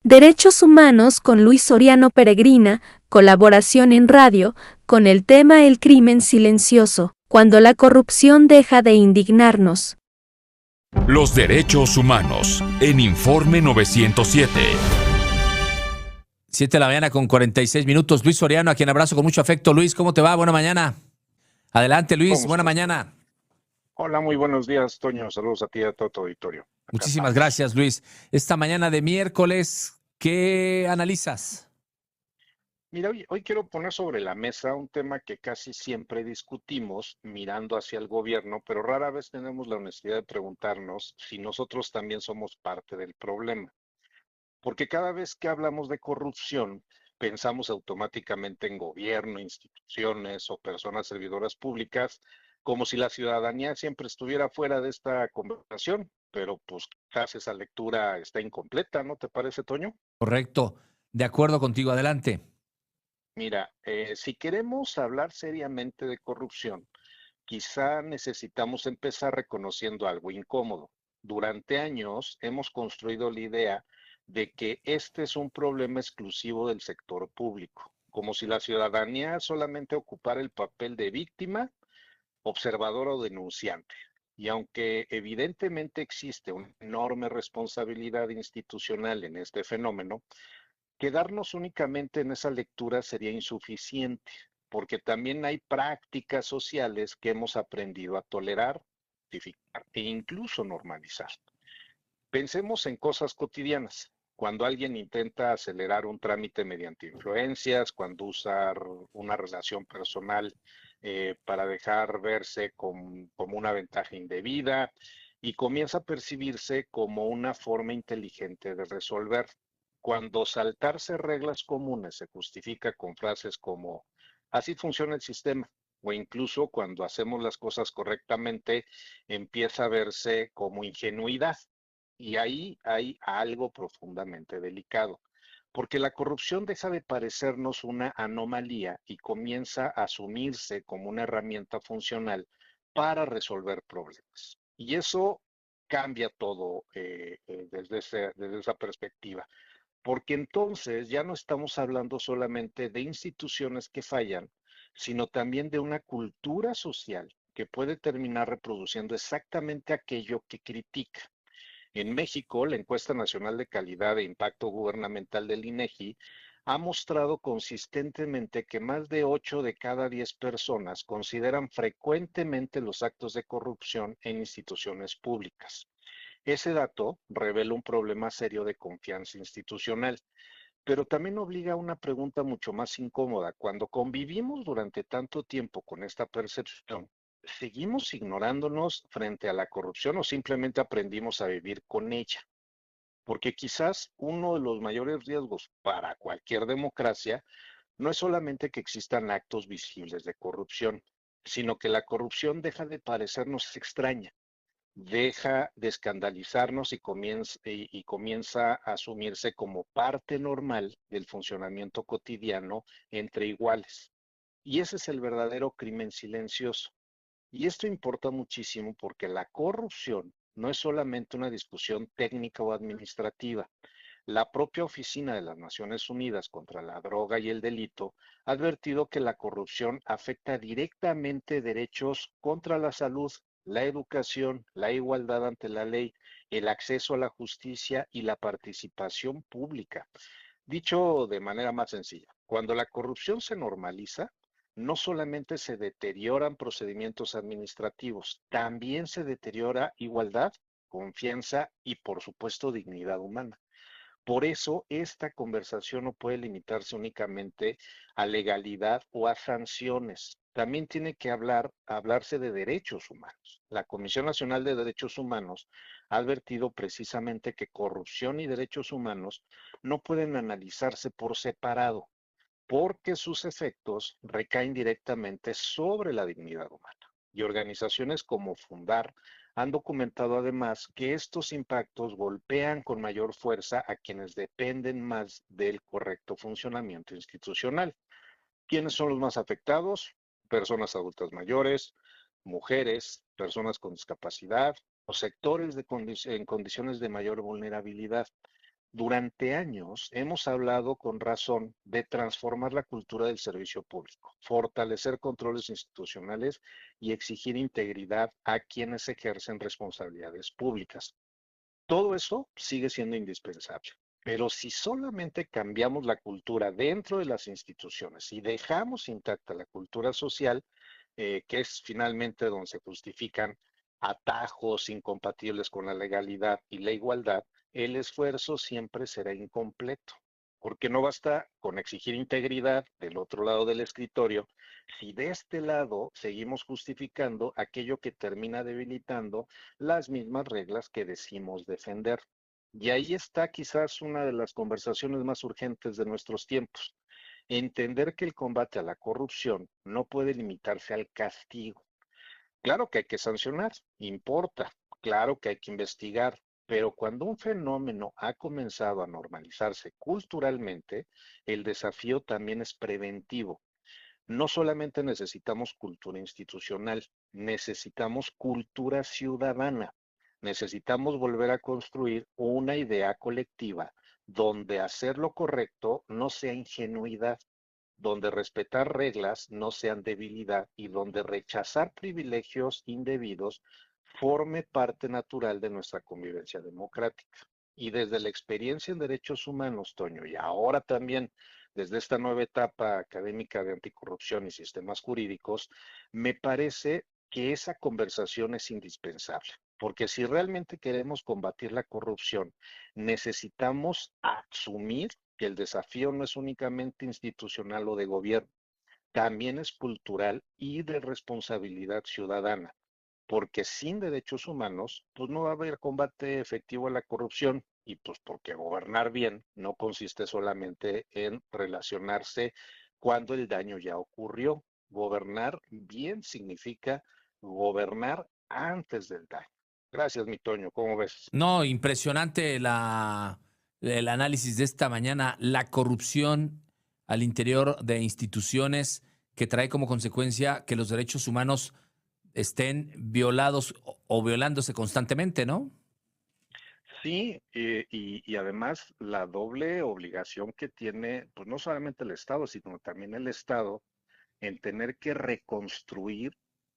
Derechos Humanos con Luis Soriano Peregrina, colaboración en radio, con el tema El crimen silencioso, cuando la corrupción deja de indignarnos. Los derechos humanos, en Informe 907. 7 de la mañana con 46 minutos. Luis Soriano, a quien abrazo con mucho afecto. Luis, ¿cómo te va? Buena mañana. Adelante, Luis. ¿Cómo Buena estás, Toño? mañana. Hola, muy buenos días, Toño. Saludos a ti y a todo tu auditorio. Acá Muchísimas estamos. gracias, Luis. Esta mañana de miércoles, ¿qué analizas? Mira, hoy quiero poner sobre la mesa un tema que casi siempre discutimos mirando hacia el gobierno, pero rara vez tenemos la honestidad de preguntarnos si nosotros también somos parte del problema. Porque cada vez que hablamos de corrupción, pensamos automáticamente en gobierno, instituciones o personas servidoras públicas, como si la ciudadanía siempre estuviera fuera de esta conversación. Pero pues quizás esa lectura está incompleta, ¿no te parece, Toño? Correcto. De acuerdo contigo. Adelante. Mira, si queremos hablar seriamente de corrupción, quizá necesitamos empezar reconociendo algo incómodo. Durante años hemos construido la idea de que este es un problema exclusivo del sector público, como si la ciudadanía solamente ocupara el papel de víctima, observador o denunciante. Y aunque evidentemente existe una enorme responsabilidad institucional en este fenómeno, quedarnos únicamente en esa lectura sería insuficiente, porque también hay prácticas sociales que hemos aprendido a tolerar, justificar e incluso normalizar. Pensemos en cosas cotidianas. Cuando alguien intenta acelerar un trámite mediante influencias, cuando usa una relación personal para dejar verse como una ventaja indebida y comienza a percibirse como una forma inteligente de resolver. Cuando saltarse reglas comunes se justifica con frases como así funciona el sistema, o incluso cuando hacemos las cosas correctamente empieza a verse como ingenuidad. Y ahí hay algo profundamente delicado, porque la corrupción deja de parecernos una anomalía y comienza a asumirse como una herramienta funcional para resolver problemas. Y eso cambia todo desde esa perspectiva, porque entonces ya no estamos hablando solamente de instituciones que fallan, sino también de una cultura social que puede terminar reproduciendo exactamente aquello que critica. En México, la encuesta nacional de calidad e impacto gubernamental del INEGI ha mostrado consistentemente que más de 8 de cada 10 personas consideran frecuentemente los actos de corrupción en instituciones públicas. Ese dato revela un problema serio de confianza institucional, pero también obliga a una pregunta mucho más incómoda. Cuando convivimos durante tanto tiempo con esta percepción, ¿seguimos ignorándonos frente a la corrupción o simplemente aprendimos a vivir con ella? Porque quizás uno de los mayores riesgos para cualquier democracia no es solamente que existan actos visibles de corrupción, sino que la corrupción deja de parecernos extraña, deja de escandalizarnos y comienza a asumirse como parte normal del funcionamiento cotidiano entre iguales. Y ese es el verdadero crimen silencioso. Y esto importa muchísimo porque la corrupción no es solamente una discusión técnica o administrativa. La propia Oficina de las Naciones Unidas contra la Droga y el Delito ha advertido que la corrupción afecta directamente derechos contra la salud, la educación, la igualdad ante la ley, el acceso a la justicia y la participación pública. Dicho de manera más sencilla, cuando la corrupción se normaliza, no solamente se deterioran procedimientos administrativos, también se deteriora igualdad, confianza y, por supuesto, dignidad humana. Por eso, esta conversación no puede limitarse únicamente a legalidad o a sanciones. También tiene que hablarse de derechos humanos. La Comisión Nacional de Derechos Humanos ha advertido precisamente que corrupción y derechos humanos no pueden analizarse por separado, porque sus efectos recaen directamente sobre la dignidad humana. Y organizaciones como Fundar han documentado además que estos impactos golpean con mayor fuerza a quienes dependen más del correcto funcionamiento institucional. ¿Quiénes son los más afectados? Personas adultas mayores, mujeres, personas con discapacidad o sectores en condiciones de mayor vulnerabilidad. Durante años hemos hablado con razón de transformar la cultura del servicio público, fortalecer controles institucionales y exigir integridad a quienes ejercen responsabilidades públicas. Todo eso sigue siendo indispensable. Pero si solamente cambiamos la cultura dentro de las instituciones y dejamos intacta la cultura social, que es finalmente donde se justifican atajos incompatibles con la legalidad y la igualdad, el esfuerzo siempre será incompleto. Porque no basta con exigir integridad del otro lado del escritorio, si de este lado seguimos justificando aquello que termina debilitando las mismas reglas que decimos defender. Y ahí está quizás una de las conversaciones más urgentes de nuestros tiempos. Entender que el combate a la corrupción no puede limitarse al castigo. Claro que hay que sancionar, importa, claro que hay que investigar, pero cuando un fenómeno ha comenzado a normalizarse culturalmente, el desafío también es preventivo. No solamente necesitamos cultura institucional, necesitamos cultura ciudadana. Necesitamos volver a construir una idea colectiva donde hacer lo correcto no sea ingenuidad, donde respetar reglas no sean debilidad y donde rechazar privilegios indebidos forme parte natural de nuestra convivencia democrática. Y desde la experiencia en derechos humanos, Toño, y ahora también desde esta nueva etapa académica de anticorrupción y sistemas jurídicos, me parece que esa conversación es indispensable. Porque si realmente queremos combatir la corrupción, necesitamos asumir que el desafío no es únicamente institucional o de gobierno, también es cultural y de responsabilidad ciudadana, porque sin derechos humanos, pues no va a haber combate efectivo a la corrupción y pues porque gobernar bien no consiste solamente en relacionarse cuando el daño ya ocurrió. Gobernar bien significa gobernar antes del daño. Gracias, mi Toño, ¿cómo ves? No, impresionante el análisis de esta mañana. La corrupción al interior de instituciones que trae como consecuencia que los derechos humanos estén violados o violándose constantemente, ¿no? Sí, y además la doble obligación que tiene, pues no solamente el Estado, sino también el Estado en tener que reconstruir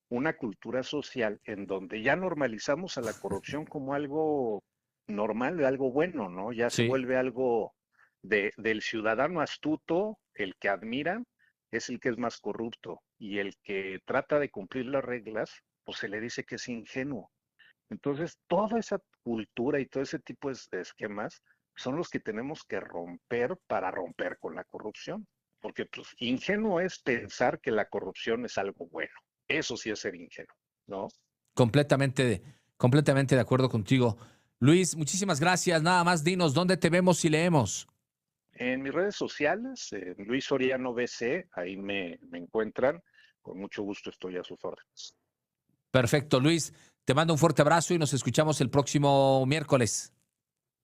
una cultura social en donde ya normalizamos a la corrupción como algo normal, algo bueno, ¿no? Ya se Sí, vuelve algo del ciudadano astuto, el que admiran, es el que es más corrupto, y el que trata de cumplir las reglas, pues se le dice que es ingenuo. Entonces, toda esa cultura y todo ese tipo de esquemas son los que tenemos que romper para romper con la corrupción. Porque pues, ingenuo es pensar que la corrupción es algo bueno. Eso sí es ser ingenuo, ¿no? completamente, completamente de acuerdo contigo. Luis, muchísimas gracias. Nada más dinos dónde te vemos y leemos. En mis redes sociales, Luis Soriano BC, ahí me encuentran. Con mucho gusto estoy a sus órdenes. Perfecto, Luis. Te mando un fuerte abrazo y nos escuchamos el próximo miércoles.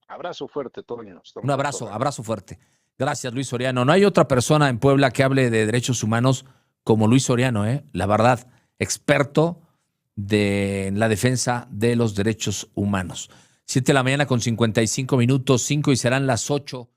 Abrazo fuerte, Toño. Un Estamos a tus abrazo, órdenes. abrazo fuerte. Gracias, Luis Soriano. No hay otra persona en Puebla que hable de derechos humanos como Luis Soriano, ¿eh? La verdad, experto de la defensa de los derechos humanos. 7 de la mañana con 55 minutos, 5 y serán las 8.